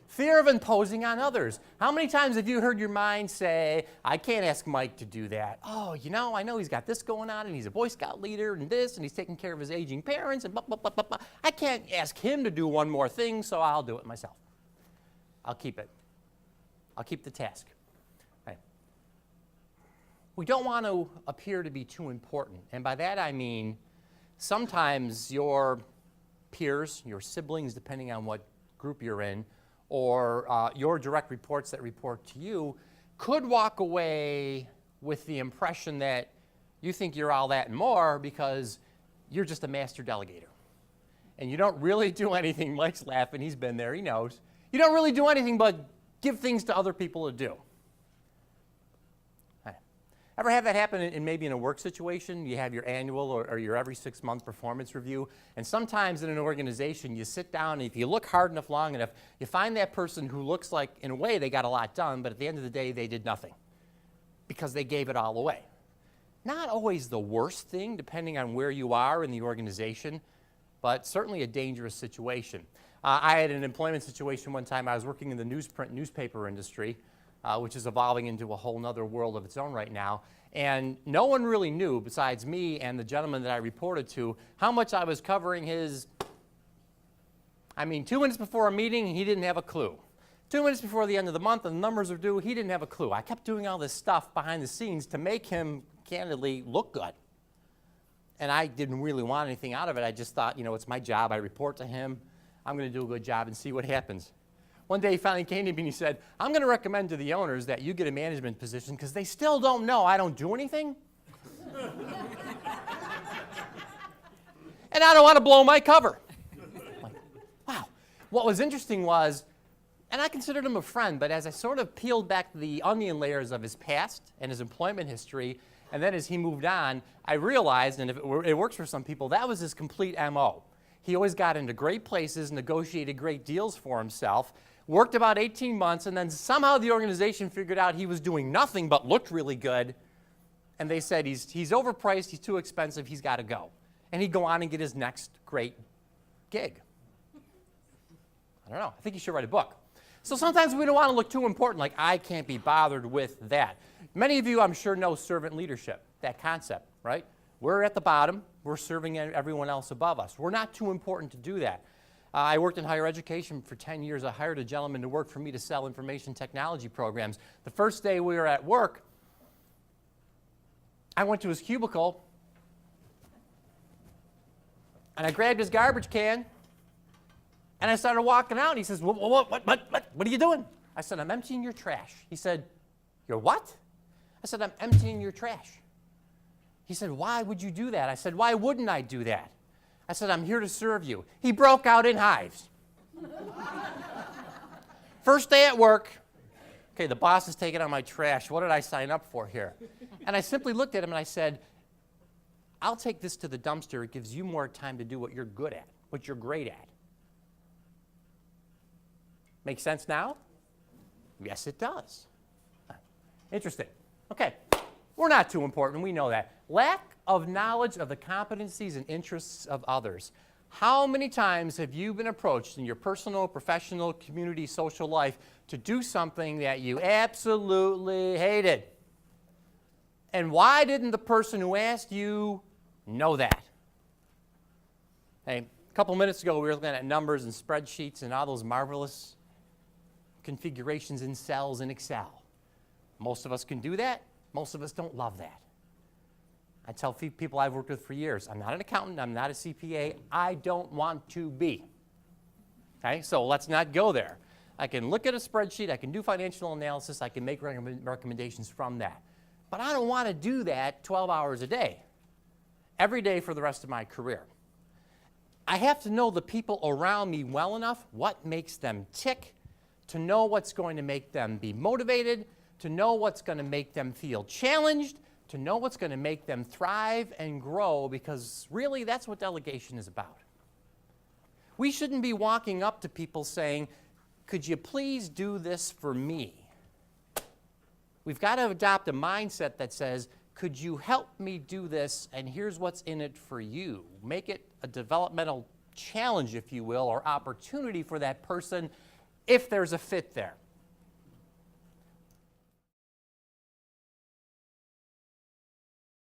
Fear of imposing on others. How many times have you heard your mind say, I can't ask Mike to do that. Oh, I know he's got this going on, and he's a Boy Scout leader, and this, and he's taking care of his aging parents, and blah, blah, blah, blah, blah. I can't ask him to do one more thing, so I'll do it myself. I'll keep it. I'll keep the task. Okay. We don't want to appear to be too important, and by that I mean sometimes your peers, your siblings, depending on what group you're in, or your direct reports that report to you, could walk away with the impression that you think you're all that and more because you're just a master delegator. And you don't really do anything. Mike's laughing. He's been there. He knows. You don't really do anything but give things to other people to do. Ever have that happen in maybe in a work situation? You have your annual or your every 6-month performance review, and sometimes in an organization you sit down and if you look hard enough, long enough, you find that person who looks like, in a way, they got a lot done, but at the end of the day they did nothing because they gave it all away. Not always the worst thing, depending on where you are in the organization, but certainly a dangerous situation. I had an employment situation one time. I was working in the newsprint newspaper industry, which is evolving into a whole other world of its own right now. And no one really knew, besides me and the gentleman that I reported to, how much I was covering his. 2 minutes before a meeting, he didn't have a clue. 2 minutes before the end of the month and the numbers are due, he didn't have a clue. I kept doing all this stuff behind the scenes to make him, candidly, look good. And I didn't really want anything out of it. I just thought, it's my job. I report to him. I'm going to do a good job and see what happens. One day he finally came to me and he said, I'm going to recommend to the owners that you get a management position because they still don't know I don't do anything. And I don't want to blow my cover. Like, wow. What was interesting was, and I considered him a friend, but as I sort of peeled back the onion layers of his past and his employment history, and then as he moved on, I realized, and if it works for some people, that was his complete MO. He always got into great places, negotiated great deals for himself, worked about 18 months, and then somehow the organization figured out he was doing nothing but looked really good, and they said, he's overpriced, he's too expensive, he's got to go. And he'd go on and get his next great gig. I don't know. I think you should write a book. So sometimes we don't want to look too important, like I can't be bothered with that. Many of you, I'm sure, know servant leadership, that concept, right? We're at the bottom. We're serving everyone else above us. We're not too important to do that. I worked in higher education for 10 years. I hired a gentleman to work for me to sell information technology programs. The first day we were at work, I went to his cubicle, and I grabbed his garbage can, and I started walking out. And he says, what are you doing? I said, I'm emptying your trash. He said, you're what? I said, I'm emptying your trash. He said, why would you do that? I said, why wouldn't I do that? I said, I'm here to serve you. He broke out in hives. First day at work. Okay, the boss is taking out my trash. What did I sign up for here? And I simply looked at him and I said, I'll take this to the dumpster. It gives you more time to do what you're good at, what you're great at. Make sense now? Yes, it does. Interesting. Okay, we're not too important. We know that. Lack of knowledge of the competencies and interests of others. How many times have you been approached in your personal, professional, community, social life to do something that you absolutely hated? And why didn't the person who asked you know that? Hey, a couple minutes ago we were looking at numbers and spreadsheets and all those marvelous configurations in cells in Excel. Most of us can do that. Most of us don't love that. I tell people I've worked with for years, I'm not an accountant, I'm not a CPA, I don't want to be. Okay, so let's not go there. I can look at a spreadsheet, I can do financial analysis, I can make recommendations from that. But I don't want to do that 12 hours a day, every day for the rest of my career. I have to know the people around me well enough, what makes them tick, to know what's going to make them be motivated, to know what's going to make them feel challenged, to know what's going to make them thrive and grow, because really that's what delegation is about. We shouldn't be walking up to people saying, could you please do this for me? We've got to adopt a mindset that says, could you help me do this, and here's what's in it for you. Make it a developmental challenge, if you will, or opportunity for that person, if there's a fit there.